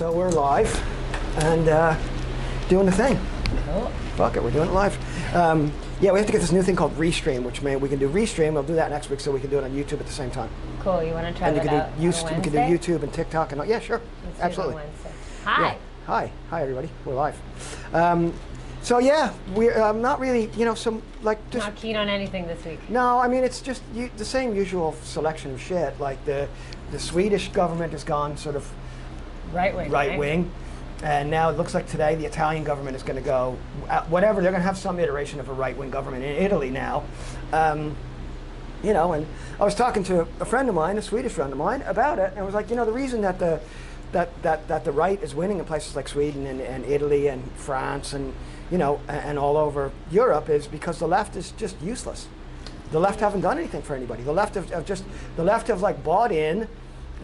So we're live and doing the thing. Cool. Fuck it, we're doing it live. Yeah, we have to get this new thing called Restream, which we can do Restream. We'll do that next week, so we can do it on YouTube at the same time. Cool. You want to try and that out on Wednesday? We can do YouTube and TikTok and all. Yeah, sure. Let's Absolutely. do it on Wednesday. Hi. Yeah. Hi, everybody. We're live. So yeah, we're not really, some like just Not keen on anything this week. No, I mean it's just the same usual selection of shit. Like the Swedish government has gone sort of Right wing. right wing, and now it looks like today the Italian government is going to go whatever. They're going to have some iteration of a right wing government in Italy now. And I was talking to a friend of mine, a Swedish friend of mine, about it, and I was like, the reason that the right is winning in places like Sweden and Italy and France and and all over Europe is because the left is just useless. The left haven't done anything for anybody. The left have like bought in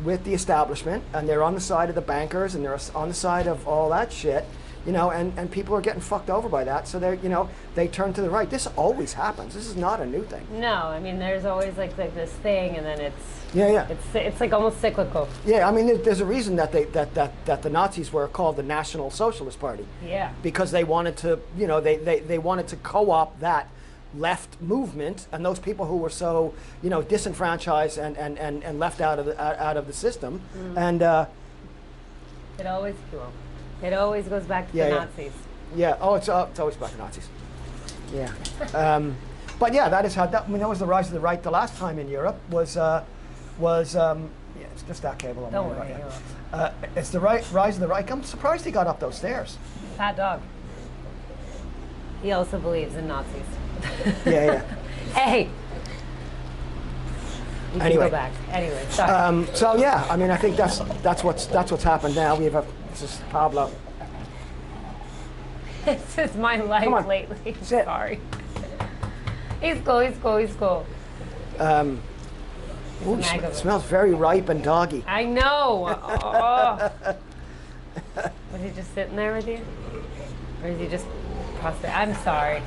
with the establishment, and they're on the side of the bankers, and they're on the side of all that shit, and people are getting fucked over by that. So they turn to the right. This always happens. This is not a new thing. No, I mean there's always like this thing, and then it's it's like almost cyclical. Yeah, I mean there's a reason that the Nazis were called the National Socialist Party. Yeah. Because they wanted to, they wanted to co-opt that left movement and those people who were so disenfranchised and left out of the system. And It always goes back to the Nazis. Yeah. Oh, it's always back to Nazis. Yeah. But yeah, that is how that was the rise of the right. The last time in Europe was it's just that cable. Don't worry. It's the rise of the right. I'm surprised he got up those stairs. Fat dog. He also believes in Nazis. Yeah. Hey. You can Anyway. go back. Anyway, sorry. So yeah, I mean, I think that's what's happened now. This is Pablo. This is my life lately. Sit. Sorry. He's cool. Ooh, it smells very ripe and doggy. I know. Oh. Was he just sitting there with you? Or is he just prostrate? I'm sorry.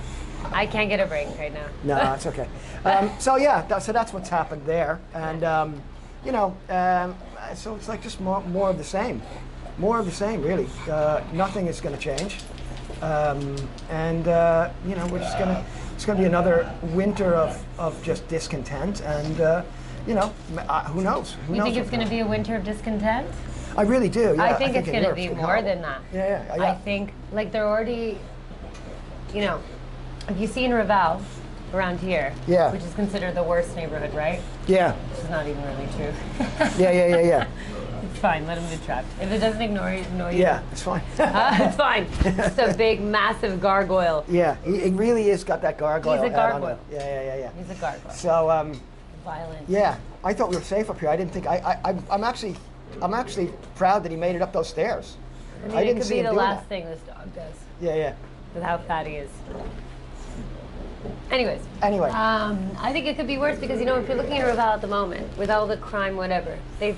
I can't get a break right now. No, that's okay. So yeah, so that's what's happened there, and so it's like just more of the same, really. Nothing is going to change, and we're just gonna. It's going to be another winter of just discontent, and who knows? You think it's going to be a winter of discontent? I really do. Yeah, I think it's going to be more than that. Yeah. I think like they're already, have you seen Raval around here? Yeah. Which is considered the worst neighborhood, right? Yeah. Which is not even really true. Yeah. It's fine. Let him get trapped. If it doesn't ignore you. Yeah, it's fine. It's fine. Just a big, massive gargoyle. Yeah, he really is got that gargoyle. He's a gargoyle. Yeah. He's a gargoyle. So, violent. yeah, I thought we were safe up here. I didn't think I'm actually proud that he made it up those stairs. I mean, didn't it could see be him the doing last that. thing this dog does. Yeah. With how fat he is. Anyways. Anyway. I think it could be worse because if you're looking at Raval at the moment, with all the crime, whatever, they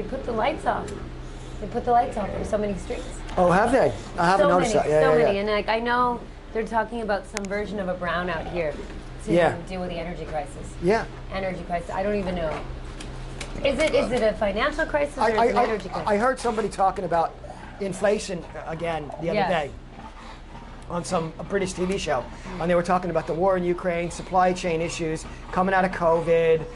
put the lights off. They put the lights off for so many streets. Oh, have they? I haven't noticed that. So many, and I know they're talking about some version of a brownout here to deal with the energy crisis. Yeah. Energy crisis. I don't even know. Is it a financial crisis or is it an energy crisis? I heard somebody talking about inflation again the other day on a British TV show, and they were talking about the war in Ukraine, supply chain issues coming out of COVID,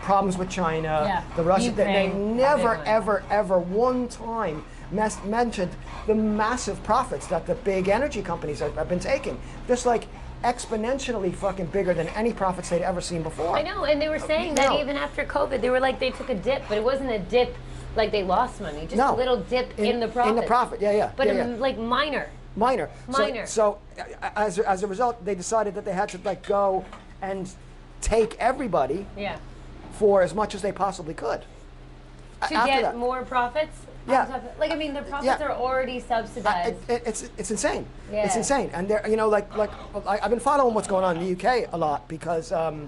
problems with China, the Russian. They never, ever one time mentioned the massive profits that the big energy companies have been taking. Just like exponentially fucking bigger than any profits they'd ever seen before. I know, and they were saying that even after COVID, they were like they took a dip, but it wasn't a dip like they lost money, just a little dip in the profit. In the profit, But like minor. So as a result, they decided that they had to go and take everybody for as much as they possibly could. To get more profits? Yeah. The profits are already subsidized. It's insane. Yeah. It's insane. And they're, I've been following what's going on in the UK a lot because all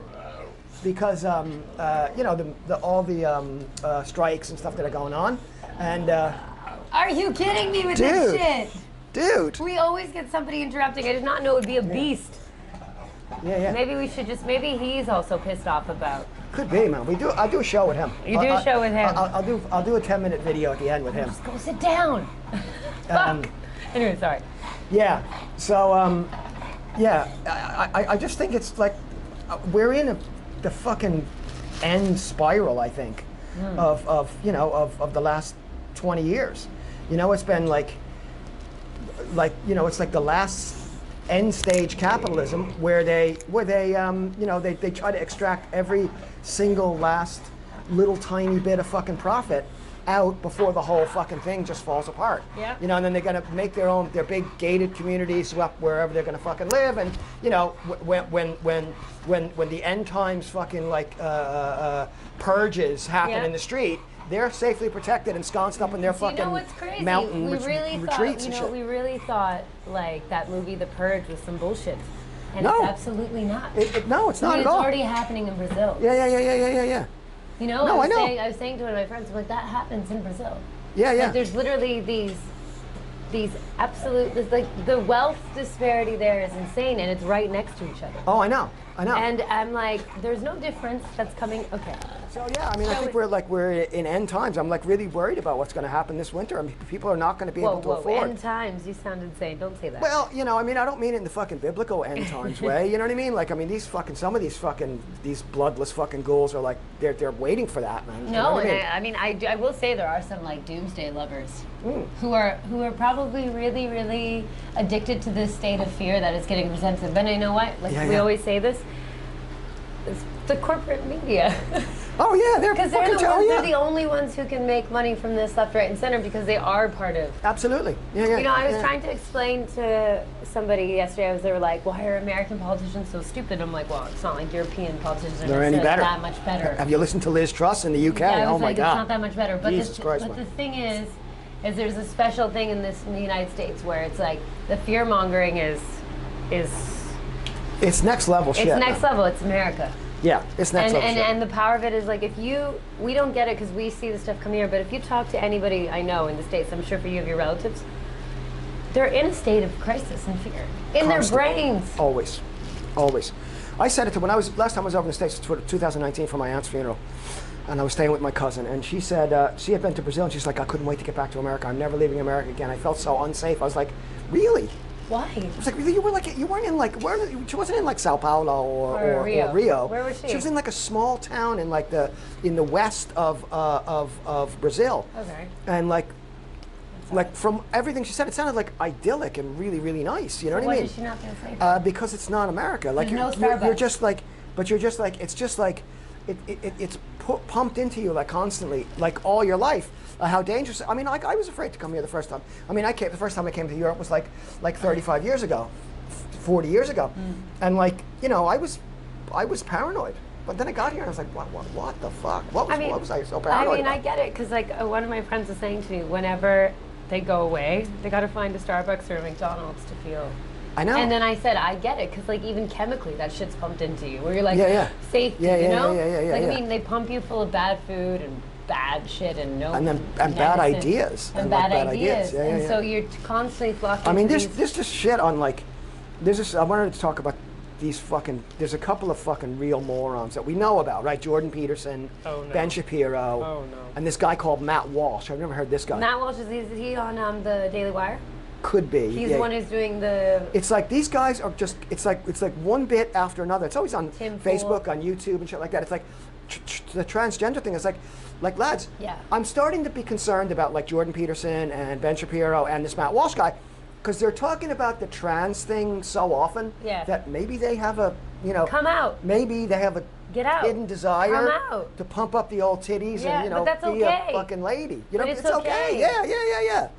the strikes and stuff that are going on. And are you kidding me with this shit? Dude. We always get somebody interrupting. I did not know it would be a beast. Yeah. Maybe we should just. Maybe he's also pissed off about. Could be, man. I'll do a show with him. You do a show with him. I'll do a 10-minute video at the end with him. Just go sit down. Fuck. Anyway, sorry. Yeah. So yeah, I just think it's like we're in the fucking end spiral. I think of you know of the last 20 years. You know, it's been like you know, it's like the last end stage capitalism where they you know they try to extract every single last little tiny bit of fucking profit out before the whole fucking thing just falls apart. Yeah. You know, and then they're gonna make their big gated communities up wherever they're gonna fucking live, and you know when the end times fucking like purges happen in the street, they're safely protected, ensconced up in their fucking mountain retreats and shit. We really thought like that movie, The Purge, was some bullshit, and No. it's absolutely not. No, it's not at all. It's already happening in Brazil. Yeah. You know, No, I know. I was saying to one of my friends, I'm like, that happens in Brazil. Yeah. Like, there's literally these absolute, like the wealth disparity there is insane, and it's right next to each other. Oh, I know. And I'm like, there's no difference that's coming. Okay. So yeah, I mean, I think we're in end times. I'm like really worried about what's going to happen this winter. I mean, people are not going to be able to afford. End times? You sound insane. Don't say that. Well, you know, I mean, I don't mean it in the fucking biblical end times way. You know what I mean? Like, I mean, some of these bloodless fucking ghouls are like they're waiting for that, man. No, you know what I mean, I will say there are some like doomsday lovers who are probably really, really addicted to this state of fear that is getting presented. But you know what? Like we always say this. It's the corporate media. Oh yeah, they're because they're the only ones who can make money from this left, right, and center because they are part of. Absolutely. Yeah. You know, I was trying to explain to somebody yesterday. They were like, "Why are American politicians so stupid?" I'm like, "Well, it's not like European politicians are any better. that much better." Have you listened to Liz Truss in the UK? Yeah, oh my God, it's not that much better. But Jesus Christ, but the thing is there's a special thing in the United States where it's like the fear mongering is. It's next level shit. It's next level. It's America. Yeah, it's next level shit. And the power of it is like we don't get it because we see the stuff come here, but if you talk to anybody I know in the States, I'm sure for you of your relatives, they're in a state of crisis and fear. In their brains. Always. I said it to last time I was over in the States, 2019 for my aunt's funeral. And I was staying with my cousin, and she said she had been to Brazil, and she's like, I couldn't wait to get back to America. I'm never leaving America again. I felt so unsafe. I was like, really? Why? I was like, really? You weren't in like, she wasn't in like Sao Paulo or Rio. Where was she? She was in like a small town in like in the west of Brazil. Okay. And like from everything she said, it sounded like idyllic and really, really nice. You know what I mean? Why did she not feel safe? Because it's not America. Like There's no Starbucks. You're just like, but you're just like, it's just like, it's pumped into you like constantly, like all your life. How dangerous! I mean, like I was afraid to come here the first time. I mean, the first time I came to Europe was like 35 years ago, 40 years ago, and like you know, I was paranoid. But then I got here and I was like, what the fuck? What was I so paranoid I mean, about? I get it because like one of my friends was saying to me, whenever they go away, they got to find a Starbucks or a McDonald's to feel. I know. And then I said, I get it, because like even chemically, that shit's pumped into you, where you're like, safety, you know? Yeah. I mean, they pump you full of bad food and bad shit and bad ideas. And bad ideas. Yeah. So you're constantly flocking. I mean, there's just shit on like, I wanted to talk about these there's a couple of fucking real morons that we know about, right? Jordan Peterson, Ben Shapiro, and this guy called Matt Walsh. I've never heard this guy. Matt Walsh, is he on the Daily Wire? Could be. He's the one who's doing the. It's like these guys are just. It's like one bit after another. It's always on Facebook, on YouTube, and shit like that. It's like the transgender thing. It's like lads. Yeah. I'm starting to be concerned about like Jordan Peterson and Ben Shapiro and this Matt Walsh guy, because they're talking about the trans thing so often that maybe they have a come out. Maybe they have a hidden desire to pump up the old titties and be a fucking lady. It's okay. Yeah.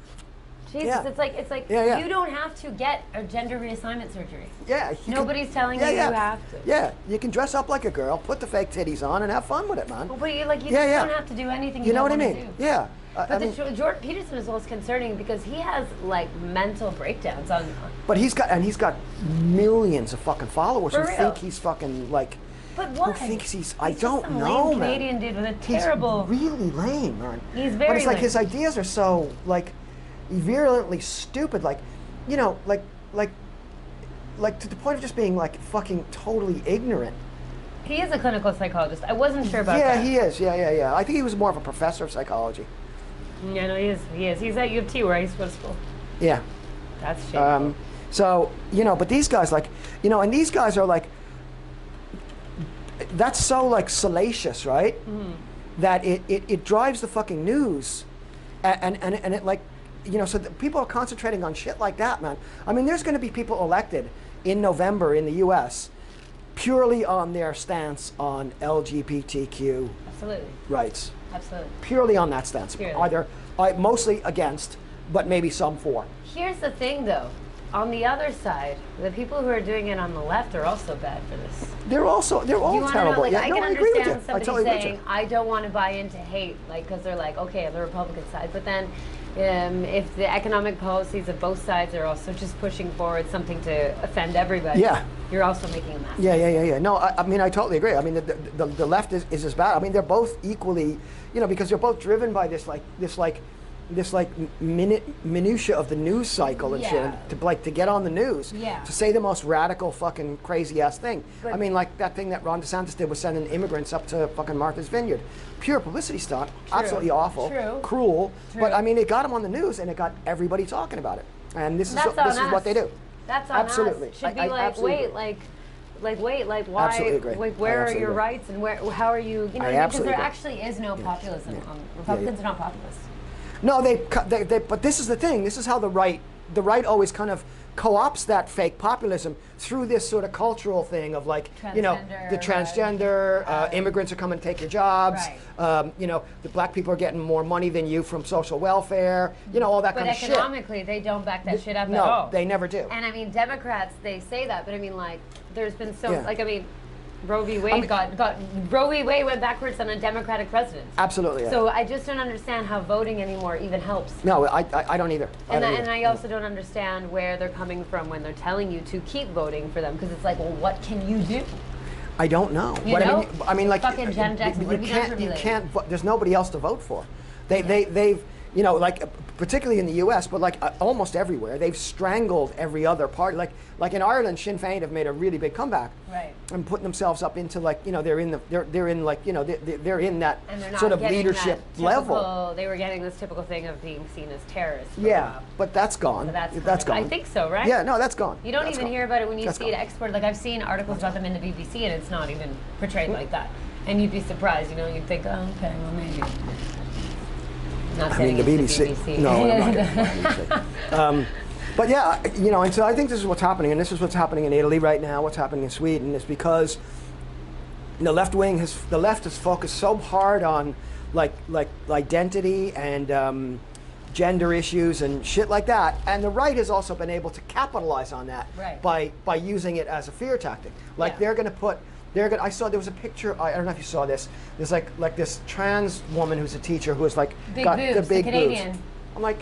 Jesus, it's like you don't have to get a gender reassignment surgery. Yeah. Nobody's telling you you have to. Yeah, you can dress up like a girl, put the fake titties on, and have fun with it, man. But you just don't have to do anything you know don't what I want mean? to do. Yeah. But Jordan Peterson is most concerning because he has like mental breakdowns on. But he's got millions of fucking followers who real. think he's fucking like. But what? Who thinks he's I don't just some know, lame man. Canadian dude with a terrible. He's really lame, man. He's very. But it's like lame. his ideas are so like virulently stupid. Like, like like to the point of just being like fucking totally ignorant. He is a clinical psychologist. I wasn't sure about that. Yeah, he is. Yeah. I think he was more of a professor of psychology. Yeah, no, he is. He's at U of T, where I used to go to school. Yeah. That's shameful. So, but these guys, like, and these guys are like, that's so like salacious, right? Mm-hmm. That it drives the fucking news, and it like, so people are concentrating on shit like that, man. I mean, there's going to be people elected in November in the U.S. purely on their stance on LGBTQ Absolutely. rights. Absolutely. Purely on that stance. Purely. Either mostly against, but maybe some for. Here's the thing, though. On the other side, the people who are doing it on the left are also bad for this. They're all terrible. Like, yeah, I no, can I agree with you. understand somebody totally saying, I don't want to buy into hate, like, because they're like, okay, on the Republican side. But then if the economic policies of both sides are also just pushing forward something to offend everybody, you're also making a mess. Yeah. No, I mean, I totally agree. I mean, the left is as bad. I mean, they're both equally, because they're both driven by this minutia of the news cycle and shit to get on the news, to say the most radical fucking crazy ass thing. But I mean, like that thing that Ron DeSantis did was sending immigrants up to fucking Martha's Vineyard. Pure publicity stunt, absolutely awful, cruel. But I mean, it got him on the news and it got everybody talking about it. And this is what they do. That's on absolutely. Us. Should be like, wait, like why? Absolutely agree. Like, where are your rights and how are you? Because there actually is no populism. Republicans are not populists. No, but this is the thing. This is how the right always kind of co-opts that fake populism through this sort of cultural thing of like, the transgender, immigrants are coming to take your jobs, the black people are getting more money than you from social welfare, all that kind of shit. But economically, they don't back that shit up at all. No, they never do. And I mean, Democrats, they say that, but I mean, like, there's been Roe v. Wade Roe v. Wade went backwards on a Democratic president. Absolutely. Yeah. So I just don't understand how voting anymore even helps. No, I don't either. And I also don't understand where they're coming from when they're telling you to keep voting for them, because it's like, well, what can you do? I don't know. I mean, like, fucking Jen Jackson. You can't. There's nobody else to vote for. They've like particularly in the U.S., but like almost everywhere, they've strangled every other party. Like in Ireland, Sinn Féin have made a really big comeback, and putting themselves up into like they're in that sort of leadership level. They were getting this typical thing of being seen as terrorists. Yeah, but that's gone. So that's gone. I think so, right? Yeah, no, that's gone. You don't even hear about it when you see it exported. Like I've seen articles about them in the BBC, and it's not even portrayed like that. And you'd be surprised, you'd think, oh, okay, well maybe. I mean, the BBC. No, I'm not getting the BBC. But yeah, and so I think this is what's happening, and this is what's happening in Italy right now. What's happening in Sweden is because the left has focused so hard on like identity and gender issues and shit like that, and the right has also been able to capitalize on that by using it as a fear tactic. Like they're going to put. I saw there was a picture. I don't know if you saw this. There's like this trans woman who's a teacher who was like got the big boobs. I'm like,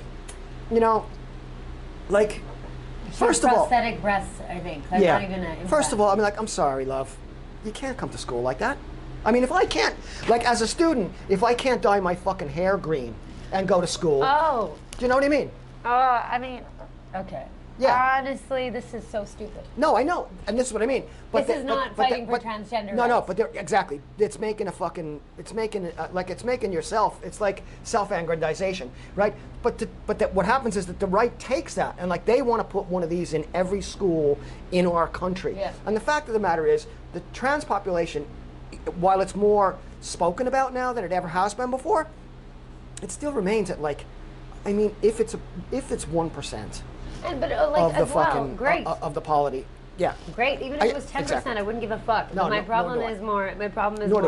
like, first of all, prosthetic breasts. I think. They're not even first of all, I mean, like, I'm sorry, love, you can't come to school like that. I mean, if I can't, like, as a student, if I can't dye my fucking hair green and go to school, do you know what I mean? I mean, okay. Yeah. Honestly, this is so stupid. No, I know, and this is what I mean. But this is not fighting for transgender rights. No, but exactly. It's making yourself. It's like self-aggrandization, right? But what happens is that the right takes that and like they want to put one of these in every school in our country. Yeah. And the fact of the matter is, the trans population, while it's more spoken about now than it ever has been before, it still remains at like, I mean, if it's 1%. But of the fucking great of the polity, great. Even if it was 10%, I wouldn't give a fuck. No, my problem is more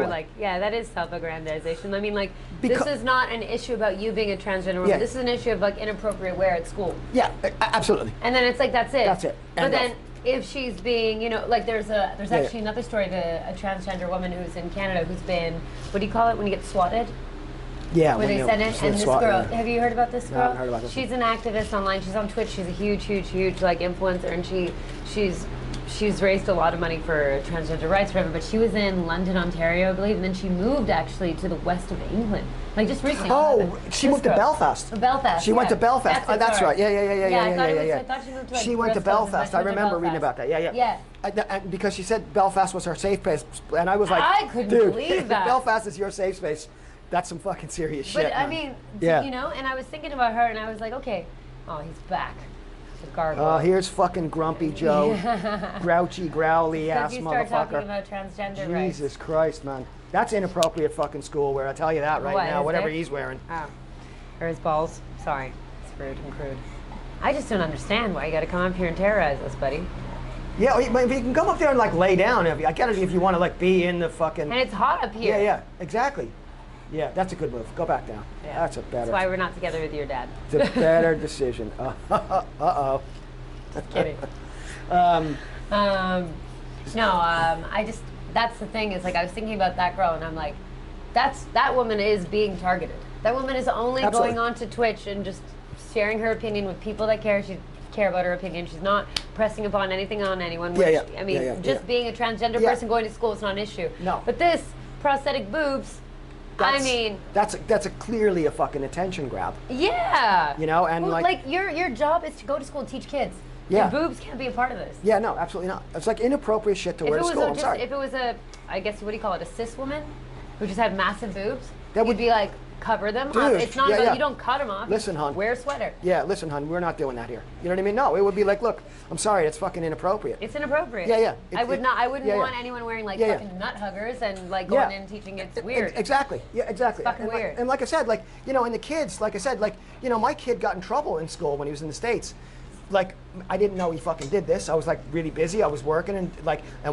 like, that is self-aggrandization. I mean, like, this is not an issue about you being a transgender woman. This is an issue of like inappropriate wear at school. Yeah, absolutely. And then it's like that's it. That's it. But then if she's being, like there's actually another story of a transgender woman who's in Canada who's been, what do you call it when you get swatted? Yeah, where they send it, and this girl, have you heard about this girl? No, I haven't heard about this. She's an activist online. She's on Twitch. She's a huge like influencer, and she's she's raised a lot of money for transgender rights, whatever. But she was in London, Ontario, I believe, and then she moved actually to the west of England, like just recently. Oh, she moved to Belfast. Belfast. She went to Belfast. That's right. Yeah. I thought she moved to. Like, she went to Belfast. I remember reading about that. Yeah. Because she said Belfast was her safe space, and I was like, I couldn't believe that. Belfast is your safe space. That's some fucking serious shit. But I mean, you know, and I was thinking about her, and I was like, okay, oh, he's back. The gargoyle. Oh, here's fucking Grumpy Joe, grouchy, growly ass you motherfucker. start talking about transgender rights. Jesus Christ, man. That's inappropriate fucking school wear. I tell you that right now. Whatever he's wearing. Oh, or his balls. Sorry, it's rude and crude. I just don't understand why you got to come up here and terrorize us, buddy. Yeah, but if you can come up there and like lay down, I get it if you want to like be in the fucking. And it's hot up here. Yeah, exactly. Yeah, that's a good move. Go back down. Yeah. That's a better. That's why we're not together with your dad. It's a better decision. Uh-oh. Just kidding. I just, that's the thing is like I was thinking about that girl and I'm like, that woman is being targeted. That woman is only going on to Twitch and just sharing her opinion with people that care about her opinion. She's not pressing upon anything on anyone. Which, I mean, being a transgender person going to school is not an issue. No. But this prosthetic boobs, that's clearly a fucking attention grab. Yeah. You know, and well, like your job is to go to school and teach kids. Yeah. Your boobs can't be a part of this. Yeah, no, absolutely not. It's like inappropriate shit to wear to school. I'm sorry. If it was I guess what do you call it, a cis woman who just had massive boobs, you'd be like, cover them up. It's not about you don't cut them off. Listen, hon. Wear a sweater. Yeah, listen, hon. We're not doing that here. You know what I mean? No, it would be like, look, I'm sorry, it's fucking inappropriate. It's inappropriate. Yeah. I wouldn't want anyone wearing like fucking nut huggers and like going in and teaching it's weird. Exactly. Yeah, exactly. It's fucking weird. And like I said, like, you know, and the kids, like I said, like, you know, my kid got in trouble in school when he was in the States. Like, I didn't know he fucking did this. I was like really busy. I was working and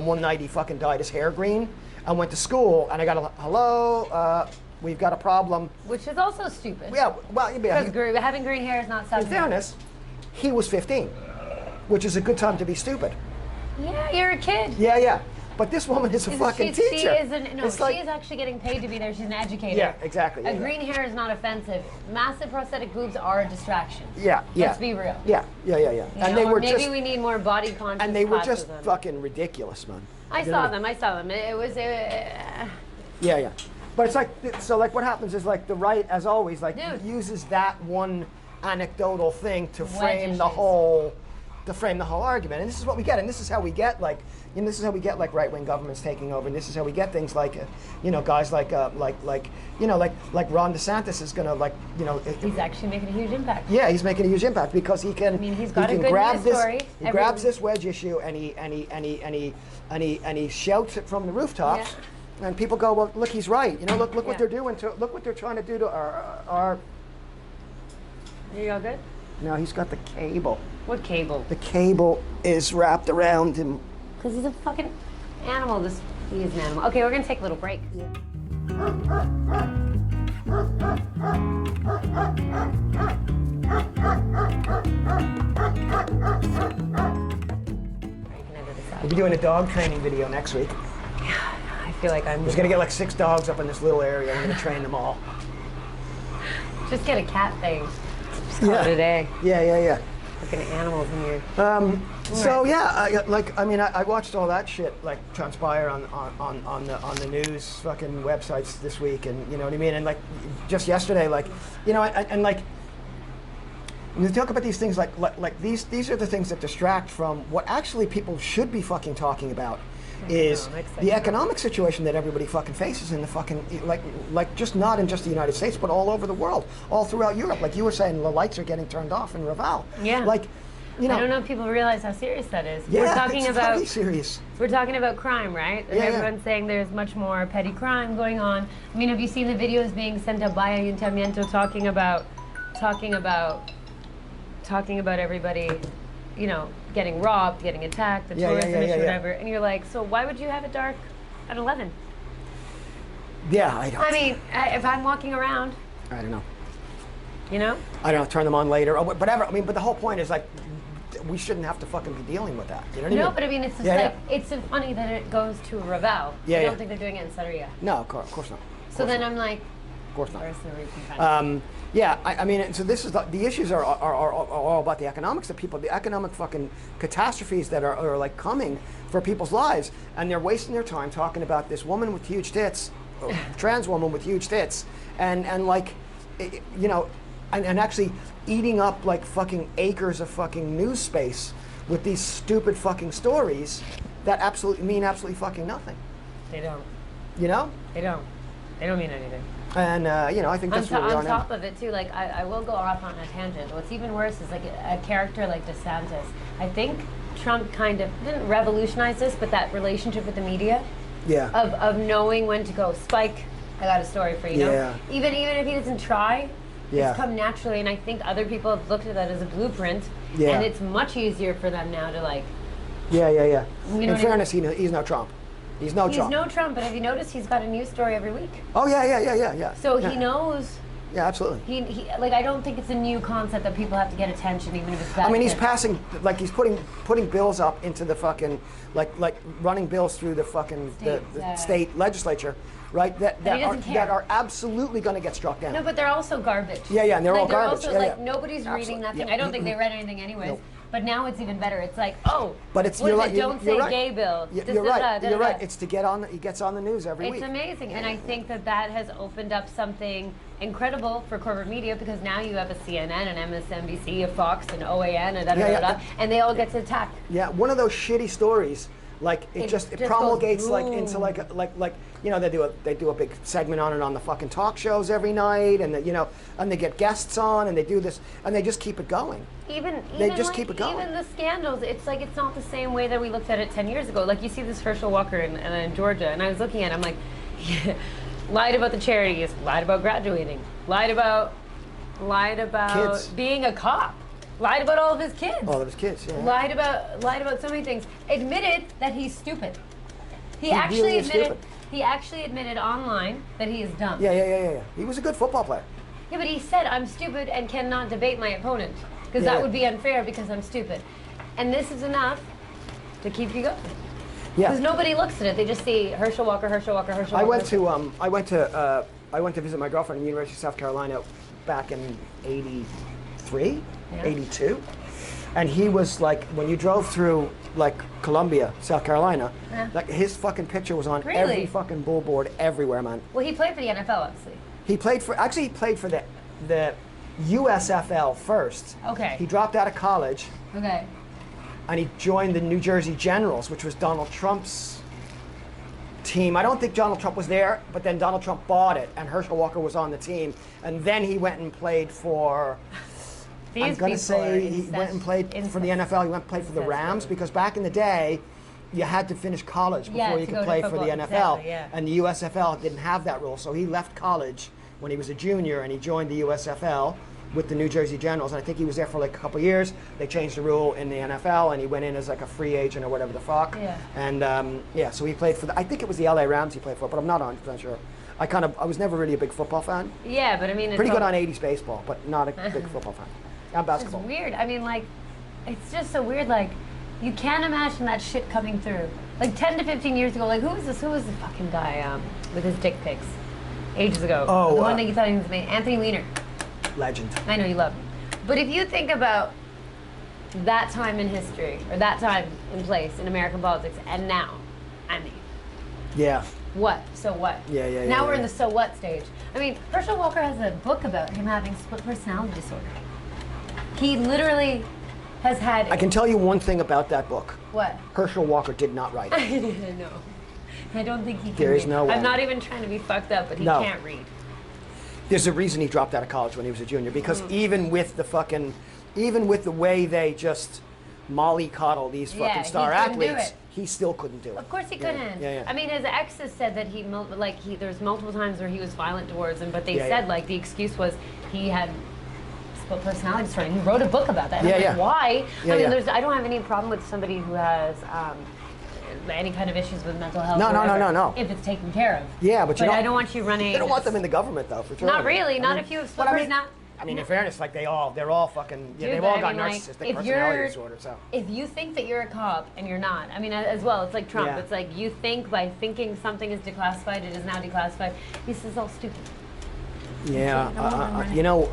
one night he fucking dyed his hair green. I went to school and I got a hello. We've got a problem. Which is also stupid. Yeah, well, because having green hair is not something. In fairness, he was 15, which is a good time to be stupid. Yeah, you're a kid. Yeah. But this woman is a fucking teacher. She is actually getting paid to be there. She's an educator. Yeah, exactly. Green hair is not offensive. Massive prosthetic boobs are a distraction. Yeah. Let's be real. Yeah. And they were maybe we need more body conscious. And they were just fucking ridiculous, man. I saw them. It was. Yeah. But it's like, so like what happens is like the right, as always, like uses that one anecdotal thing to frame the whole argument. And this is what we get. And this is how we get like, right-wing governments taking over. And this is how we get things like, guys like Ron DeSantis is going to he's actually making a huge impact. Yeah, he's making a huge impact because he can. I mean, he's got a good news story. He grabs this wedge issue and he shouts it from the rooftops. Yeah. And people go, well, look, he's right. You know, look what they're doing look what they're trying to do to our. Are you all good? No, he's got the cable. What cable? The cable is wrapped around him. Because he's a fucking animal. He is an animal. Okay, we're gonna take a little break. Yeah. We'll be doing a dog training video next week. I feel like I'm just gonna get like 6 dogs up in this little area. I'm gonna train them all. Just get a cat thing. Just call it a day. Yeah. Fucking animals in here. So yeah, I watched all that shit like transpire on the news fucking websites this week, and you know what I mean. And like just yesterday, like and like when you talk about these things, like these are the things that distract from what actually people should be fucking talking about. Is the economic situation that everybody fucking faces in the fucking like just not in just the United States but all over the world, all throughout Europe. Like you were saying, the lights are getting turned off in Raval. Yeah. Like, you know. I don't know if people realize how serious that is. Yeah, we're talking it's about totally serious. We're talking about crime, right? And everyone's saying there's much more petty crime going on. I mean, have you seen the videos being sent out by Ayuntamiento talking about everybody, you know, getting robbed, getting attacked, the tourist industry, whatever, and you're like, so why would you have it dark at 11? Yeah, I don't. I mean, if I'm walking around, I don't know. You know? I don't know. Turn them on later or whatever. I mean, but the whole point is like, we shouldn't have to fucking be dealing with that. You know what I mean? No, but I mean, it's just it's so funny that it goes to Raval. I don't think they're doing it in Sarria. No, of course not. So then I'm like, Of course not. Worse than reconfinement. Yeah, I mean, so this is the issues are all about the economics of people, the economic fucking catastrophes that are like coming for people's lives, and they're wasting their time talking about this woman with huge tits, trans woman with huge tits, and like, you know, and actually eating up like fucking acres of fucking news space with these stupid fucking stories that mean absolutely fucking nothing. They don't. You know? They don't. They don't mean anything. And you know, I think that's where we are now. On top of it too, like I will go off on a tangent. What's even worse is like a character like DeSantis. I think Trump kind of didn't revolutionize this, but that relationship with the media. Yeah. Of knowing when to go. Spike, I got a story for you. Yeah. Know? Even if he doesn't try, yeah. It's come naturally, and I think other people have looked at that as a blueprint. Yeah. And it's much easier for them now to like. Yeah. You know In fairness, he's no Trump. He's no Trump, but have you noticed he's got a news story every week? Oh yeah. So he knows. Yeah, absolutely. He like I don't think it's a new concept that people have to get attention, even if it's that. I mean, he's passing like he's putting bills up into the fucking like running bills through the fucking the state legislature, right? That are absolutely going to get struck down. No, but they're also garbage. Yeah, and they're all garbage. Also, like nobody's reading nothing. I don't think they read anything anyways. Nope. But now it's even better. It's like, but it's don't say gay bill. You're right. You're right. It's to get on. He gets on the news every week. It's amazing, and I think that has opened up something incredible for corporate media because now you have a CNN, an MSNBC, a Fox, an OAN, and they all get to attack. Yeah, one of those shitty stories. Like it just promulgates like into like you know they do a big segment on it on the fucking talk shows every night, and and they get guests on and they do this and they just keep it going. They just keep it going. Even the scandals, it's like it's not the same way that we looked at it 10 years ago. Like you see this Herschel Walker in Georgia, and I was looking at it, I'm like, yeah, lied about the charities, lied about graduating, lied about Kids. being a cop. Lied about all of his kids. All of his kids, yeah. Lied about so many things. Admitted that he's stupid. He actually admitted online that he is dumb. Yeah. He was a good football player. Yeah, but he said, I'm stupid and cannot debate my opponent. Because that would be unfair because I'm stupid. And this is enough to keep you going. Yeah. Because nobody looks at it. They just see Herschel Walker. I went to visit my girlfriend at the University of South Carolina back in 83. 82, and he was like, when you drove through like Columbia, South Carolina, like his fucking picture was on every fucking billboard everywhere, man. Well, he played for the NFL, obviously. He played for the USFL first. Okay. He dropped out of college. Okay. And he joined the New Jersey Generals, which was Donald Trump's team. I don't think Donald Trump was there, but then Donald Trump bought it, and Herschel Walker was on the team, and then he went and played for. I'm going to say he went and played for the NFL. He went and played for the Rams because back in the day, you had to finish college before you could play for the NFL. Exactly, yeah. And the USFL didn't have that rule. So he left college when he was a junior and he joined the USFL with the New Jersey Generals. And I think he was there for like a couple of years. They changed the rule in the NFL and he went in as like a free agent or whatever the fuck. Yeah. And so he played for I think it was the LA Rams he played for, but I'm not 100% sure. I was never really a big football fan. Yeah, but I mean, it's pretty good on 80s baseball, but not a big football fan. And basketball. It's weird. I mean, like, it's just so weird. Like, you can't imagine that shit coming through. Like 10 to 15 years ago, like who was this? Who was the fucking guy with his dick pics? Ages ago. Oh, the one that you thought he was made. Anthony Weiner. Legend. I know you love him. But if you think about that time in history, or that time in place in American politics, and now, I mean. Yeah. What? So what? Yeah. Now we're in the so what stage. I mean, Herschel Walker has a book about him having split personality disorder. He literally has had. I can tell you one thing about that book. What? Herschel Walker did not write it. No. I don't think he can There is read. no way. I'm not even trying to be fucked up, but he can't read. There's a reason he dropped out of college when he was a junior, because even with the way they just mollycoddle these fucking star athletes, he still couldn't do it. Of course he couldn't. Yeah. I mean, his exes said that there's multiple times where he was violent towards him, but they said like the excuse was he had split personality disorder. And he wrote a book about that. And I'm like, why? I mean, I don't have any problem with somebody who has any kind of issues with mental health. No. If it's taken care of. Yeah, but I don't want you running. They don't want them in the government though, for sure. Not really. Not if you have split personality. I mean, in fairness, like they're all fucking, they've all got narcissistic personality disorder. So if you think that you're a cop and you're not, I mean, as well, it's like Trump. Yeah. It's like you think by thinking something is declassified, it is now declassified. This is all stupid. Yeah, you know,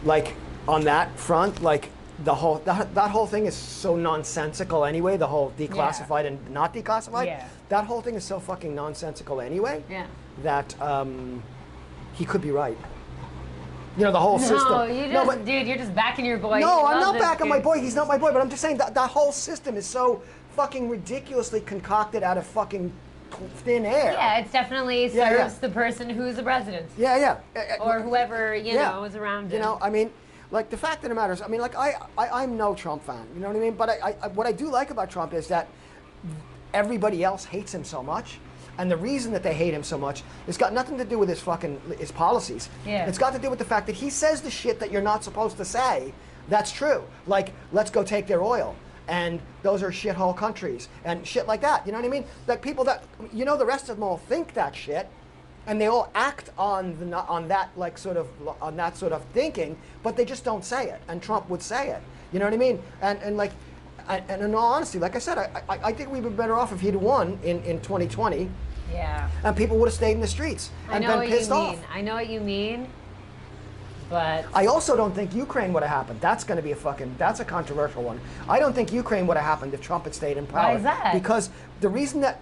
like on that front, like the whole that whole thing is so nonsensical anyway. The whole declassified and not declassified. Yeah. That whole thing is so fucking nonsensical anyway. Yeah. That he could be right. You know, the whole system. Dude, you're just backing your boy. No, I'm not backing my boy. He's not my boy. But I'm just saying that that whole system is so fucking ridiculously concocted out of fucking thin air. Yeah, it's definitely serves the person who's the president. Yeah. Or whoever, you know, is around him. You know, I mean, like the fact of the matter is, I mean, like I'm no Trump fan. You know what I mean? But what I do like about Trump is that everybody else hates him so much. And the reason that they hate him so much, it's got nothing to do with his policies. Yeah. It's got to do with the fact that he says the shit that you're not supposed to say. That's true. Like, let's go take their oil. And those are shithole countries and shit like that. You know what I mean? Like people that, you know, the rest of them all think that shit, and they all act on that sort of thinking, but they just don't say it. And Trump would say it. You know what I mean? And in all honesty, like I said, I think we'd be better off if he'd won in 2020. Yeah. And people would have stayed in the streets and been pissed off. I know what you mean, but I also don't think Ukraine would have happened. That's going to be that's a controversial one. I don't think Ukraine would have happened if Trump had stayed in power. Why is that? Because the reason that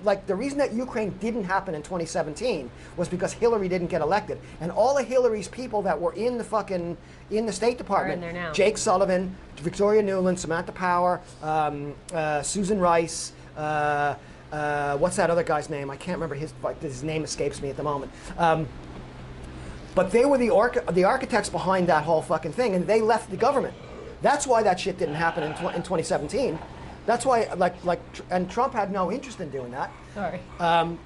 Ukraine didn't happen in 2017 was because Hillary didn't get elected, and all of Hillary's people that were in the State Department, there now. Jake Sullivan, Victoria Nuland, Samantha Power, Susan Rice. What's that other guy's name? I can't remember his name escapes me at the moment. But they were the architects behind that whole fucking thing, and they left the government. That's why that shit didn't happen in 2017. That's why, and Trump had no interest in doing that. Sorry.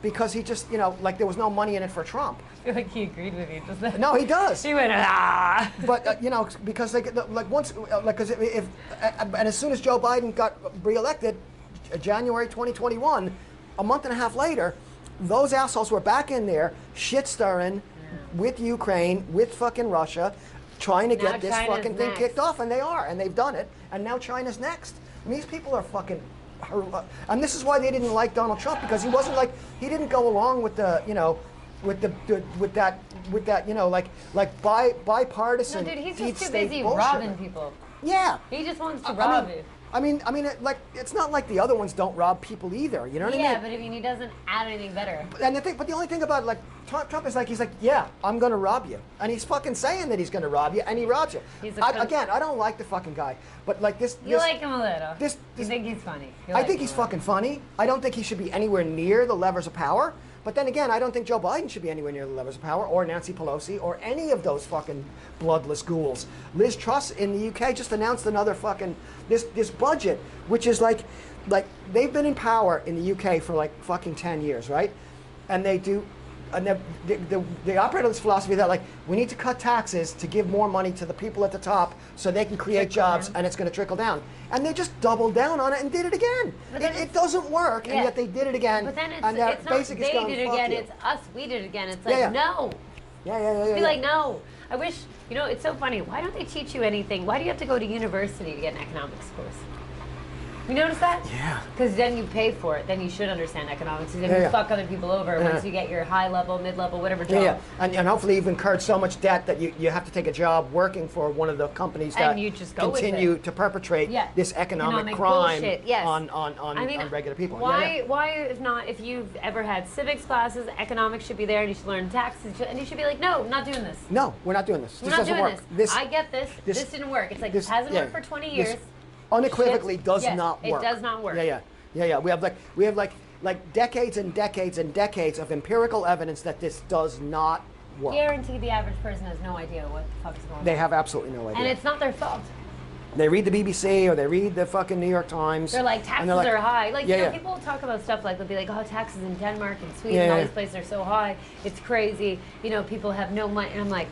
Because he just, you know, like there was no money in it for Trump. I feel like he agreed with you just then. No, he does. He went, ah. But you know, because because and as soon as Joe Biden got reelected, January 2021, a month and a half later, those assholes were back in there, shit stirring. With Ukraine, with fucking Russia, trying to get this fucking thing kicked off, and they've done it, and now China's next. I mean, these people are fucking, and this is why they didn't like Donald Trump, because he didn't go along with the, you know, with that, you know, like bipartisan. No, dude, he's just too busy bullshit. robbing people. Yeah. He just wants to rob you. I mean, it's not like the other ones don't rob people either. You know what I mean? Yeah, but I mean, he doesn't add anything better. And the only thing about Trump is he's like, yeah, I'm gonna rob you, and he's fucking saying that he's gonna rob you, and he robs you. Again, I don't like the fucking guy, but like this. You like him a little. You think he's funny? I think he's fucking funny. I don't think he should be anywhere near the levers of power. But then again, I don't think Joe Biden should be anywhere near the levers of power, or Nancy Pelosi, or any of those fucking bloodless ghouls. Liz Truss in the UK just announced another fucking this budget, which is like they've been in power in the UK for like fucking 10 years, right? And they do, and they operate on this philosophy that like we need to cut taxes to give more money to the people at the top so they can create jobs and it's going to trickle down. And they just doubled down on it and did it again. It doesn't work, and yet they did it again. But then it's and not they did it again, it's us, we did it again. It's like, no. Yeah. Be like, no. I wish, you know, it's so funny. Why don't they teach you anything? Why do you have to go to university to get an economics course? You notice that? Yeah. Because then you pay for it. Then you should understand economics. And then you fuck other people over once you get your high level, mid level, whatever job. Yeah. And hopefully you've incurred so much debt that you have to take a job working for one of the companies that you just go continue to perpetrate this economic crime on regular people. Why if not, if you've ever had civics classes, economics should be there, and you should learn taxes, and you should be like, no, not doing this. No, we're not doing this. We're not doing this. I get this. This didn't work. It's like this hasn't worked for 20 years. Unequivocally does not work. It does not work. Yeah. We have like decades and decades and decades of empirical evidence that this does not work. Guarantee the average person has no idea what the fuck is going on. They have absolutely no idea. And it's not their fault. They read the BBC or they read the fucking New York Times. They're like, taxes are high. Like, you know, people will talk about stuff like, they'll be like, oh, taxes in Denmark and Sweden, all these places are so high. It's crazy. You know, people have no money. And I'm like,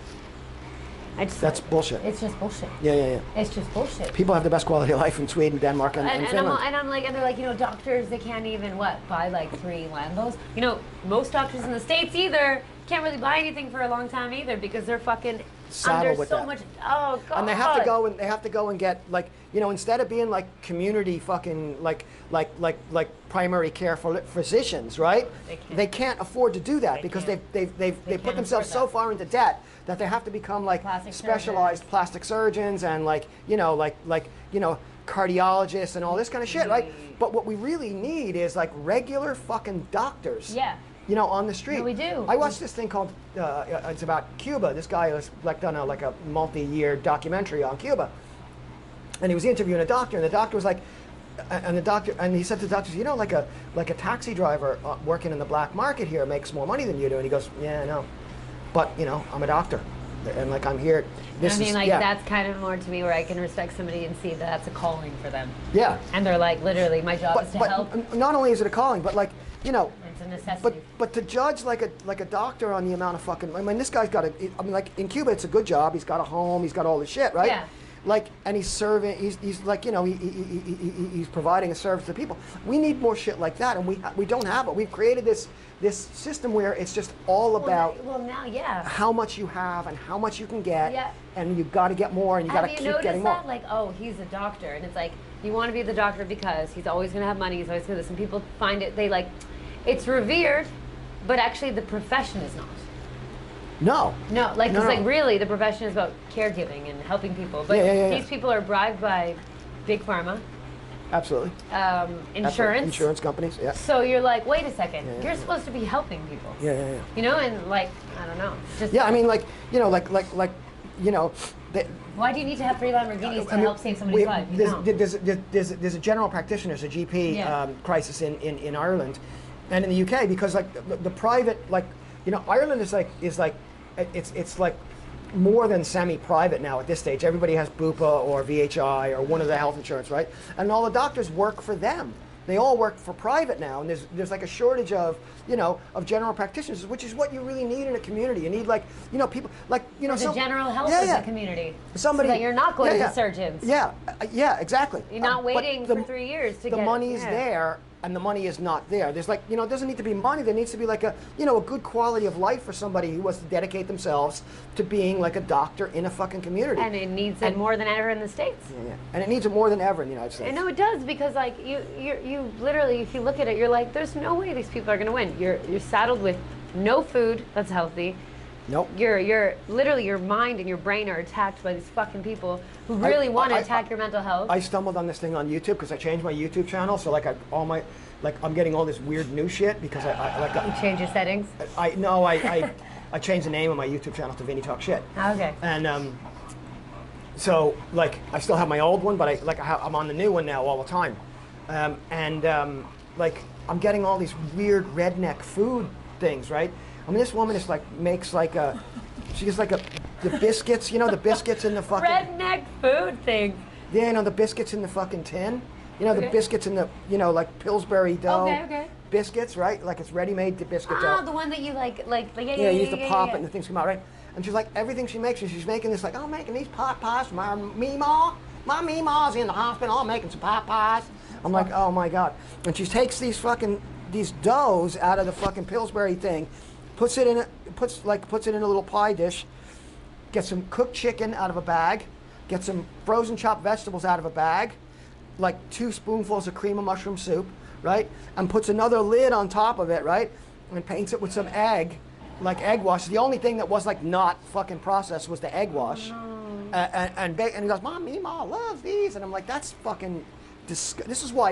that's bullshit. It's just bullshit. Yeah. It's just bullshit. People have the best quality of life in Sweden, Denmark, and Finland. And they're like, you know, doctors, they can't even, buy like 3 Lambos? You know, most doctors in the States either can't really buy anything for a long time either because they're fucking saddle with that. Much, oh God. And they have to go and get like, you know, instead of being like community fucking like primary care physicians, right? They can't afford to do that because they put themselves so far into debt that they have to become like specialized plastic surgeons and like cardiologists and all this kind of shit, right? But what we really need is like regular fucking doctors. Yeah. You know, on the street. No, we do. I watched this thing called, it's about Cuba. This guy has like done a multi-year documentary on Cuba. And he was interviewing a doctor, and the doctor was like, and he said to the doctor, you know, like a taxi driver working in the black market here makes more money than you do. And he goes, yeah, I know. But, you know, I'm a doctor. And like, I'm here. That's kind of more to me where I can respect somebody and see that that's a calling for them. Yeah. And they're like, literally, my job is to help. Not only is it a calling, but like, you know, it's a necessity. But to judge like a doctor on the amount of fucking, I mean, this guy's got like in Cuba, it's a good job. He's got a home. He's got all this shit, right? Yeah. Like, and he's serving. He's like, you know, he's providing a service to people. We need more shit like that, and we don't have it. We've created this system where it's just all about how much you have and how much you can get, and you've got to get more, and you got to keep getting more. Have you noticed that? Like, oh, he's a doctor, and it's like you want to be the doctor because he's always going to have money. He's always going to this, and people find it. They like, it's revered, but actually the profession is not. No, like, because like really the profession is about caregiving and helping people, but these people are bribed by big pharma. Absolutely. Insurance companies. Yeah. So you're like, wait a second, you're supposed to be helping people. Yeah. You know, and like, I don't know. Just I mean, like, you know, like, you know. Why do you need to have 3 Lamborghinis to help save somebody's life? There's a general practitioner, there's a GP crisis in Ireland, and in the UK because like the private, like, you know, Ireland is like it's like more than semi-private now at this stage. Everybody has Bupa or VHI or one of the health insurance, right? And all the doctors work for them. They all work for private now, and there's like a shortage of, you know, of general practitioners, which is what you really need in a community. You need, like, you know, people like, you know, the general health of the community. Somebody, so that you're not going to surgeons. Yeah, exactly. You're not waiting for 3 years to get the money is there. And the money is not there. There's like, you know, it doesn't need to be money. There needs to be like a, you know, a good quality of life for somebody who wants to dedicate themselves to being like a doctor in a fucking community. And it needs it more than ever in the States. Yeah. And it needs it more than ever in the United States. I know it does, because like you literally, if you look at it, you're like, there's no way these people are going to win. You're saddled with no food that's healthy. Nope. You're literally, your mind and your brain are attacked by these fucking people who really want to attack your mental health. I stumbled on this thing on YouTube because I changed my YouTube channel, so like I'm getting all this weird new shit because you change your settings? I changed the name of my YouTube channel to Vinny Talk Shit. Okay. And so like I still have my old one, but I'm on the new one now all the time, like I'm getting all these weird redneck food things, right? I mean, this woman is like makes like she gets like the biscuits, you know, the biscuits in the fucking redneck food thing. Yeah, you know, the biscuits in the fucking tin. You know, the biscuits in the, you know, like Pillsbury dough biscuits, right? Like it's ready-made biscuit dough. Oh, the one that you like you used to pop it and the things come out, right? And she's like, everything she makes, she's making this like, I'm making these pot pies for my meemaw's in the hospital, I'm making some pot pies. I'm like, oh my God. And she takes these doughs out of the fucking Pillsbury thing, puts it in a little pie dish, gets some cooked chicken out of a bag, gets some frozen chopped vegetables out of a bag, like 2 spoonfuls of cream of mushroom soup, right? And puts another lid on top of it, right? And paints it with some egg, like egg wash. The only thing that was like not fucking processed was the egg wash. And he goes, Mom loves these. And I'm like, that's fucking this is why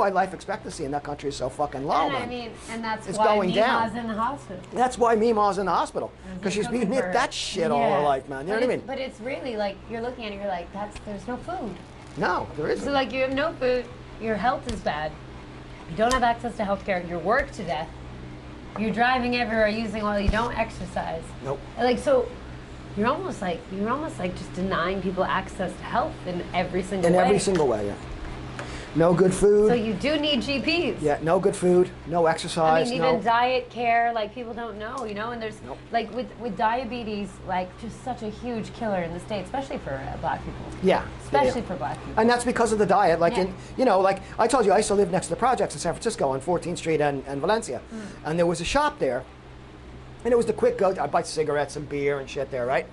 life expectancy in that country is so fucking low. And man. I mean, and that's it's why going Mima's down. in the hospital. That's why Mima's in the hospital, because she's been hit that shit all her life, man. You know what I mean? But it's really like, you're looking at it, you're like, there's no food. No, there isn't. So like, you have no food, your health is bad, you don't have access to healthcare, you're worked to death, you're driving everywhere using oil, you don't exercise. Nope. Like, so you're almost like just denying people access to health in every single way. In every single way, yeah. No good food. So you do need GPs. Yeah, no good food, no exercise. I mean, even diet care, like people don't know, you know, and there's like with diabetes, like just such a huge killer in the States, especially for black people. Yeah. Especially for black people. And that's because of the diet. Like you know, like I told you, I used to live next to the projects in San Francisco on 14th Street and Valencia. And there was a shop there, and it was the quick go. I buy cigarettes and beer and shit there, right?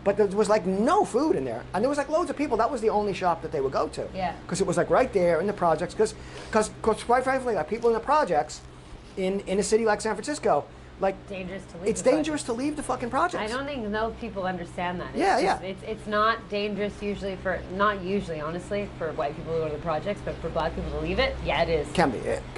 but there was like no food in there, and there was like loads of people. That was the only shop that they would go to. Yeah. Because it was like right there in the projects. Because quite frankly, like people in the projects, in a city like San Francisco, like dangerous to leave. It's dangerous to leave the fucking projects. I don't think enough people understand that. Yeah. It's not dangerous usually not usually, honestly, for white people who go to the projects, but for black people to leave it, yeah, it is. It can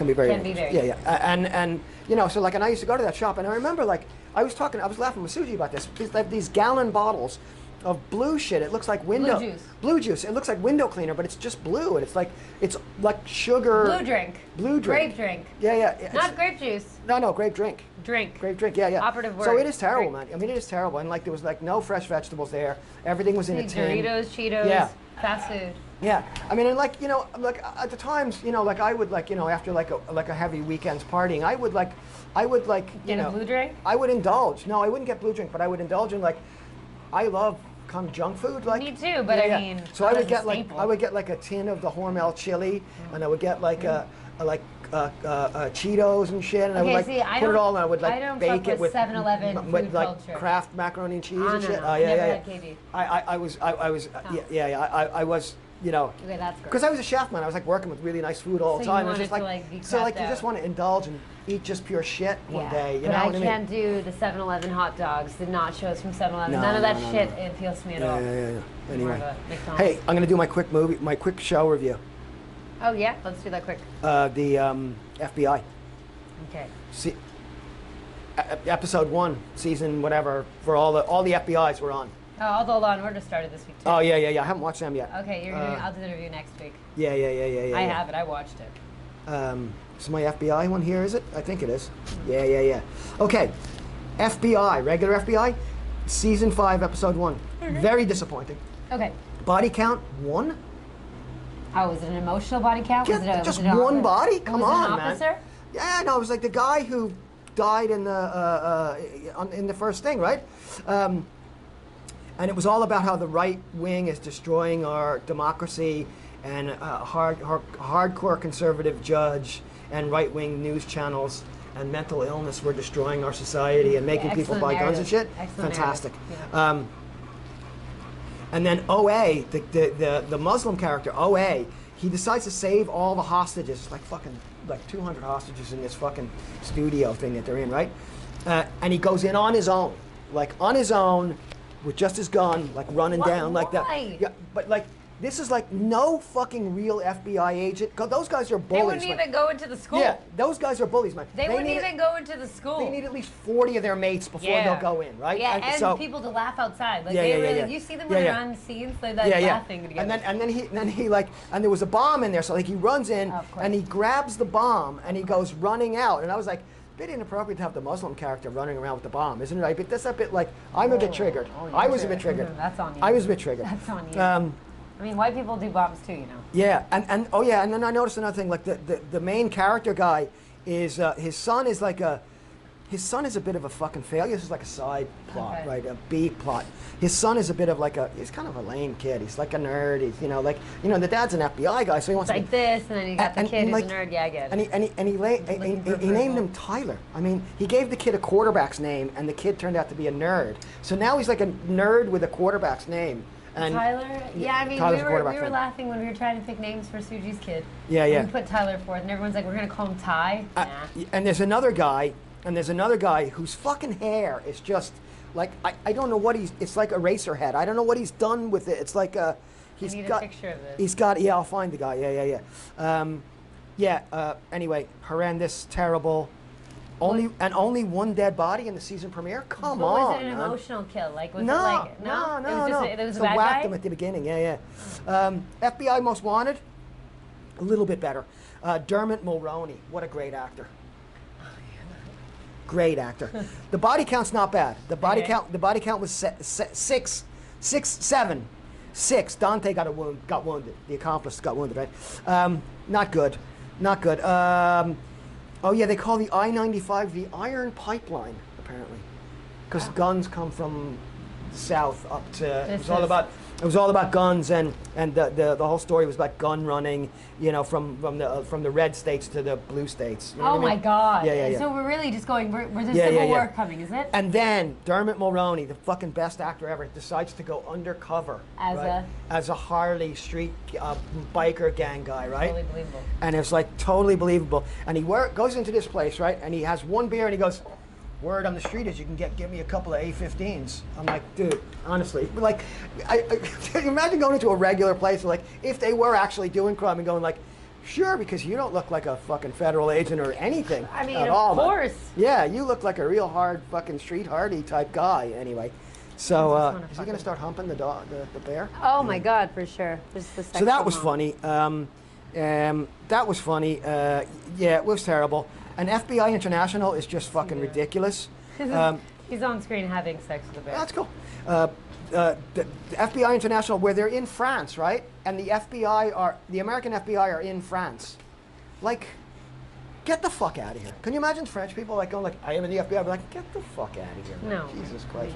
be very dangerous. Yeah. And you know, so like, and I used to go to that shop, and I remember like I was laughing with Suji about this. It's like these gallon bottles of blue shit. It looks like window blue juice. It looks like window cleaner, but it's just blue, and it's like sugar. Blue drink. Grape drink. Yeah. Not grape juice. No, grape drink. Grape drink. Yeah. Operative word. So it is terrible, man. I mean, it is terrible, and like there was like no fresh vegetables there. Everything was in a tin. Doritos, Cheetos. Fast food. Yeah, I mean, and like, you know, like at the times, you know, like I would like, you know, after like a heavy weekend's partying, I would like, get a blue drink. I would indulge. No, I wouldn't get blue drink, but I would indulge in like, I love kind of junk food. Like me too, but I mean, so I would get like a tin of the Hormel chili, and I would get like Cheetos and shit, and I would like put it all, and I would like bake it with 7-Eleven with food like culture. Kraft macaroni and cheese and shit. Oh yeah. I was, you know, okay, that's great. Because I was a chef, man. I was like working with really nice food all the time. You It was just like be so like you out. just want to indulge and eat just pure shit one day. You but know I what I mean? can't do the 7-Eleven hot dogs, the nachos from 7-Eleven. No, None of that no, shit no. appeals to me at all. Yeah. Anyway, More of a McDonald's. hey, I'm gonna do my quick show review. Oh yeah, let's do that quick. The FBI. Okay. See, episode 1, season whatever, for all the FBI's were on. Oh, all the Law and Order started this week too. Oh yeah. I haven't watched them yet. Okay, I'll do the review next week. Yeah. I have it. I watched it. So my FBI one here, is it? I think it is. Yeah. Okay, FBI, regular FBI, season 5, episode 1. Very disappointing. Okay. Body count 1. Oh, was it an emotional body count? Just one body? Come on, man. Was it an officer? Yeah, no, it was like the guy who died in the first thing, right? And it was all about how the right wing is destroying our democracy, and hardcore conservative judge and right wing news channels and mental illness were destroying our society and making people buy guns and shit. Excellent. Fantastic. Yeah. And then OA, the Muslim character, OA, he decides to save all the hostages. It's like fucking 200 hostages in this fucking studio thing that they're in, right? And he goes in on his own, with just his gun, like running down like that. Yeah, but like this is like no fucking real FBI agent. Those guys are bullies. They wouldn't even go into the school. Yeah, those guys are bullies, man. They wouldn't even go into the school. They need at least 40 of their mates before they'll go in, right? Yeah, and so, people to laugh outside. Like you see them when they're on scenes, they're laughing together. And then he like, and there was a bomb in there, so like he runs in and he grabs the bomb and he goes running out, and I was like, bit inappropriate to have the Muslim character running around with the bomb, isn't it? Right? But that's a bit like, I'm a bit triggered. I was a bit triggered. That's on you. I was a bit triggered. That's on you. I mean, white people do bombs too, you know. Yeah, and then I noticed another thing. Like the main character guy is his son is a bit of a fucking failure. This is like a side plot, right? A B plot. His son is a bit of he's kind of a lame kid. He's like a nerd. He's the dad's an FBI guy, so he wants to be this, and then you got the kid who's a nerd. Yeah, I get it. He named him Tyler. I mean, he gave the kid a quarterback's name, and the kid turned out to be a nerd. So now he's like a nerd with a quarterback's name. And Tyler? Yeah, I mean, we were laughing when we were trying to pick names for Suji's kid. Yeah. We put Tyler forth, and everyone's like, we're going to call him Ty. Nah. And there's another guy whose fucking hair is just like, I don't know what it's like Eraserhead. I don't know what he's done with it. It's like a picture of it. I'll find the guy. Yeah. Anyway, horrendous, terrible. Only one dead body in the season premiere? Come on. Was it an emotional kill? Like, was it like, no? It was a bad whacked guy? him at the beginning, yeah. FBI Most Wanted, a little bit better. Dermot Mulroney, what a great actor. Great actor. The body count's not bad. The body count was 6. Dante got wounded. The accomplice got wounded, right? Not good. Oh yeah, they call the I-95 the Iron Pipeline, apparently, because guns come from the south up to. It It was all about guns, and the whole story was about gun running, you know, from the red states to the blue states. You know oh what I my mean? God! Yeah. So we're really just going. Where's the Civil War coming? Is it? And then Dermot Mulroney, the fucking best actor ever, decides to go undercover as a Harley street biker gang guy, right? Totally believable. And it's like totally believable. And he goes into this place, right? And he has one beer, and he goes, "Word on the street is you can give me a couple of A15s." I'm like, dude, honestly, like, imagine going into a regular place, like, if they were actually doing crime and going like, sure, because you don't look like a fucking federal agent or anything. I mean, at of all, course. Yeah, you look like a real hard fucking street hardy type guy. Anyway, so is he gonna start humping the bear? Oh my God, for sure. So that was funny. That was funny. Yeah, it was terrible. And FBI International is just fucking ridiculous. He's on screen having sex with a bear. That's cool. The FBI International, where they're in France, right? And the American FBI are in France. Like, get the fuck out of here. Can you imagine French people like going like, I am in the FBI, but like, get the fuck out of here. No. Jesus Christ.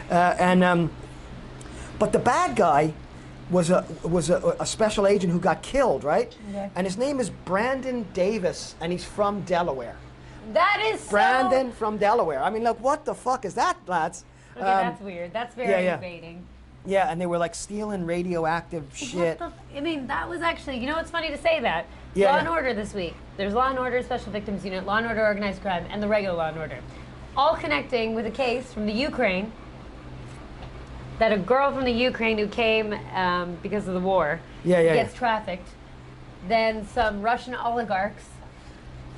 No. But the bad guy was a special agent who got killed, right? Yeah. And his name is Brandon Davis, and he's from Delaware. That is Brandon from Delaware. I mean, look, what the fuck is that, lads? Okay, that's weird. That's very invading. Yeah, and they were like stealing radioactive shit. I mean, that was actually, you know, it's funny to say that. Yeah, Law and Order this week. There's Law and Order Special Victims Unit, Law and Order Organized Crime, and the regular Law and Order. All connecting with a case from the Ukraine that a girl from the Ukraine who came because of the war gets trafficked. Then some Russian oligarchs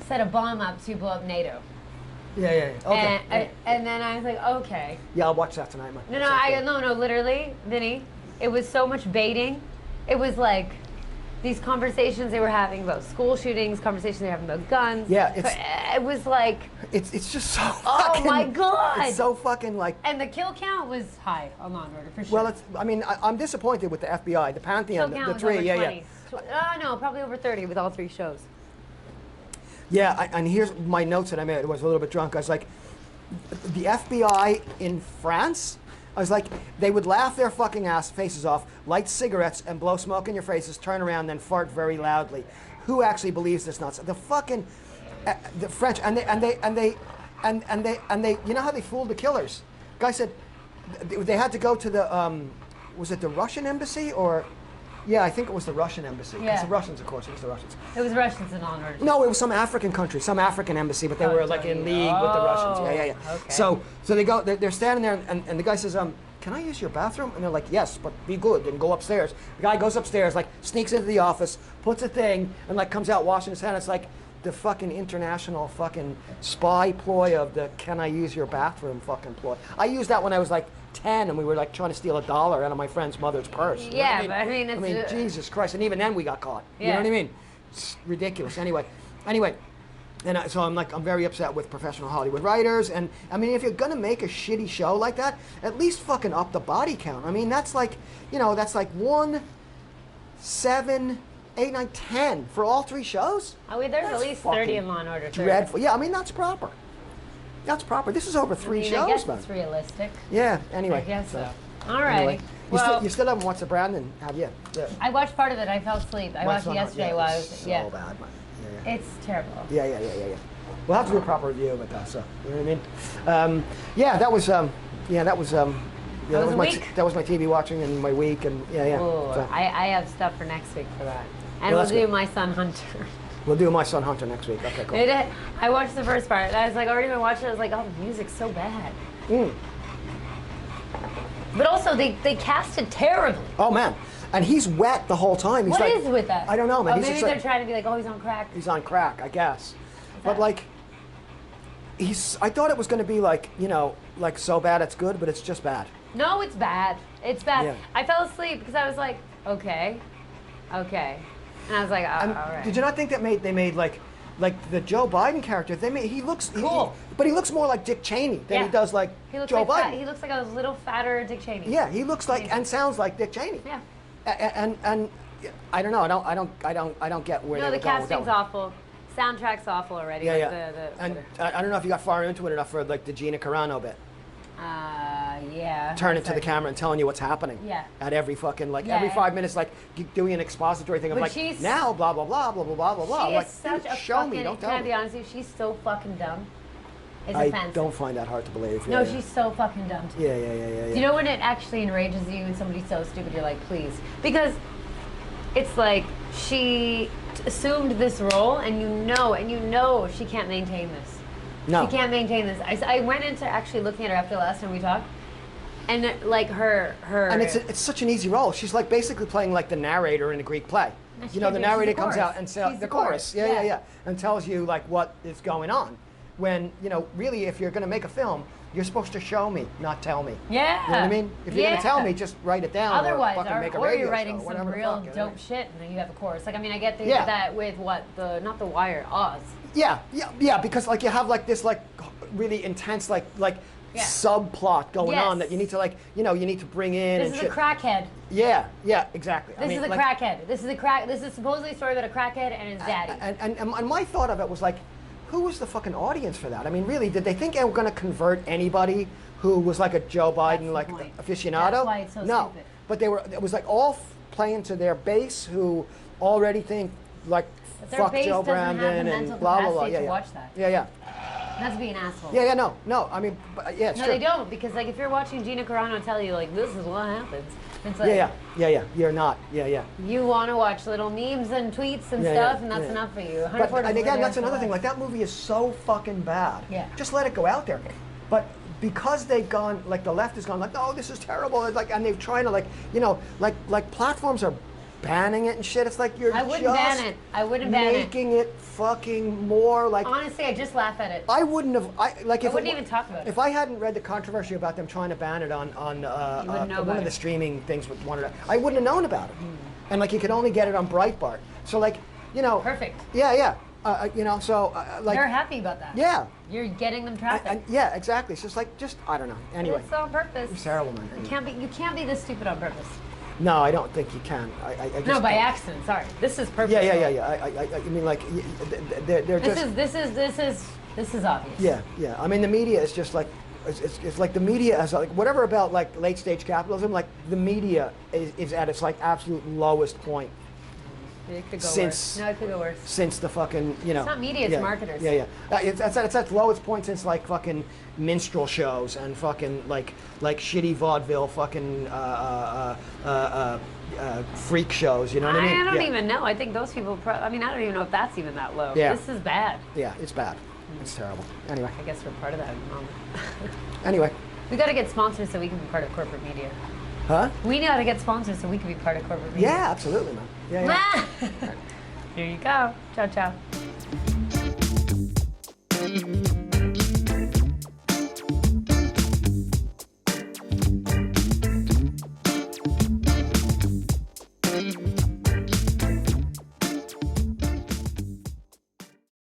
set a bomb up to blow up NATO. Yeah. Okay. And then I was like, okay. Yeah, I'll watch that tonight, man. No, literally, Vinny, it was so much baiting. It was like these conversations they were having about school shootings, conversations they were having about guns. Yeah, it was like... It's just so oh my God! It's so fucking like... And the kill count was high on Law and Order, for sure. Well, I'm disappointed with the FBI, the Pantheon, the three, yeah. No, probably over 30 with all three shows. Yeah, and here's my notes that I made. I was a little bit drunk. I was like, the FBI in France, I was like, they would laugh their fucking ass faces off, light cigarettes and blow smoke in your faces, turn around, then fart very loudly. Who actually believes this nonsense? The fucking, the French, and they, you know how they fooled the killers? Guy said they had to go to the, was it the Russian embassy or? Yeah, I think it was the Russian embassy. Because the Russians, of course, it was the Russians. It was Russians in Law and Order. No, it was some African country, some African embassy, but they were like in league with the Russians. Yeah. Okay. So they go, they're standing there, and the guy says, can I use your bathroom? And they're like, yes, but be good and go upstairs. The guy goes upstairs, like sneaks into the office, puts a thing, and like comes out washing his hands. It's like the fucking international fucking spy ploy of the can I use your bathroom fucking ploy. I used that when I was like 10 and we were like trying to steal $1 out of my friend's mother's purse. Yeah, but I mean, Jesus Christ, and even then we got caught. You know what I mean? It's ridiculous. Anyway, and so I'm very upset with professional Hollywood writers. And I mean, if you're gonna make a shitty show like that, at least fucking up the body count. I mean, that's like, that's like 1, 7, 8, 9, 10 for all 3 shows. Oh, wait, there's at least 30 in Law and Order. Dreadful. Yeah, I mean, that's proper. That's proper. This is over 3 shows, I guess man. it's realistic. Yeah. Anyway. I guess so. All right. Anyway. Well, you still haven't watched the Brandon, have you? I watched part of it. I fell asleep. I watched it yesterday while I was. So bad, man. Yeah. It's terrible. Yeah. We'll have to do a proper review of it, though. So you know what I mean? That was my TV watching and my week and Ooh, so. I have stuff for next week for that, and we'll do My Son Hunter. We'll do My Son Hunter next week. Okay, cool. I watched the first part. I was like, already been watching it. I was like, oh, the music's so bad. But also, they cast it terribly. Oh man, and he's wet the whole time. He's What is with that? I don't know, man. Oh, maybe they're trying to be like, oh, he's on crack. He's on crack, I guess. But like, I thought it was going to be like, like so bad it's good, but it's just bad. No, it's bad. It's bad. Yeah. I fell asleep because I was like, okay. And I was like, all right. Did you not think that they made like the Joe Biden character? He looks cool, but he looks more like Dick Cheney than he does like Joe Biden. He looks like a little fatter Dick Cheney. Yeah, he looks like and sounds like Dick Cheney. Yeah. And I don't know. I don't get where. No, the casting's awful. Soundtrack's awful already. Yeah. And I don't know if you got far into it enough for like the Gina Carano bit. yeah. turning to the camera and telling you what's happening. Yeah. At every fucking, like, every 5 minutes, like, doing an expository thing of, like, now, blah, blah, blah, blah, blah, blah, blah, blah. She like, is such a show fucking, me, don't tell can I me. be honest with you? She's so fucking dumb. It's I offensive. don't find that hard to believe. No, she's so fucking dumb. Yeah. Do you know when it actually enrages you and somebody's so stupid, you're like, please? Because it's like she assumed this role, and you know she can't maintain this. No. She can't maintain this. I went into actually looking at her after the last time we talked, and like her. And it's such an easy role. She's like basically playing like the narrator in a Greek play. You know, the narrator comes out and says the chorus. Yeah, and tells you like what is going on. When, you know, really, if you're going to make a film, you're supposed to show me, not tell me. Yeah. You know what I mean? If you're going to tell me, just write it down. Otherwise, or fucking make a or radio you're writing show, some real dope shit, and then you have a chorus. Like, I mean, I get things like that with not The Wire, Oz. Yeah, because like you have like this like really intense like subplot going on that you need to like, you know, you need to bring in. This is a crackhead. Yeah, exactly. This is a crackhead. This is supposedly a story about a crackhead and his daddy. And my thought of it was like, who was the fucking audience for that? I mean, really, did they think they were going to convert anybody who was like a Joe Biden like aficionado? That's why it's so stupid. But it was like all playing to their base who already think like fuck Joe Brandon and blah blah blah. To watch that. Yeah. That's being an asshole. Yeah, no. I mean, it's no, true. they don't, because like if you're watching Gina Carano tell you like this is what happens, it's like yeah. You're not. Yeah. You want to watch little memes and tweets and stuff, and that's enough for you. And again, that's another thing. Like that movie is so fucking bad. Yeah. Just let it go out there. But because they've gone, like the left has gone, like, oh, this is terrible. It's like, and they're trying to like, you know, like platforms are banning it and shit. It's like you're I wouldn't ban it. I wouldn't ban it. Making it fucking more like. Honestly, I just laugh at it. I wouldn't have. I wouldn't even talk about it. If I hadn't read the controversy about them trying to ban it on one of the streaming things with one of I wouldn't have known about it. And like you could only get it on Breitbart. So like, you know. Perfect. Yeah. You know, so like. They're happy about that. Yeah. You're getting them traffic. Yeah, exactly. It's just like I don't know. Anyway. It's on purpose. It's terrible, man. You can't be this stupid on purpose. No, I don't think you can. I just no, by accident. Sorry, this is purposeful. Yeah. I mean, like, they're just. This is obvious. Yeah. I mean, the media is just like, it's like the media has like whatever about like late stage capitalism. Like the media is at its like absolute lowest point. It could go worse. No, it could go worse. Since the fucking, you know. It's not media, it's marketers. Yeah. It's at its lowest point since like fucking minstrel shows and fucking like shitty vaudeville fucking freak shows. You know what I mean? I don't even know. I think those people. I mean, I don't even know if that's even that low. Yeah. This is bad. Yeah, it's bad. It's terrible. Anyway. I guess we're part of that at the moment. Anyway. We got to get sponsors so we can be part of corporate media. Huh? We got to get sponsors so we can be part of corporate media. Yeah, absolutely, man. Yeah. Here you go. Ciao, ciao.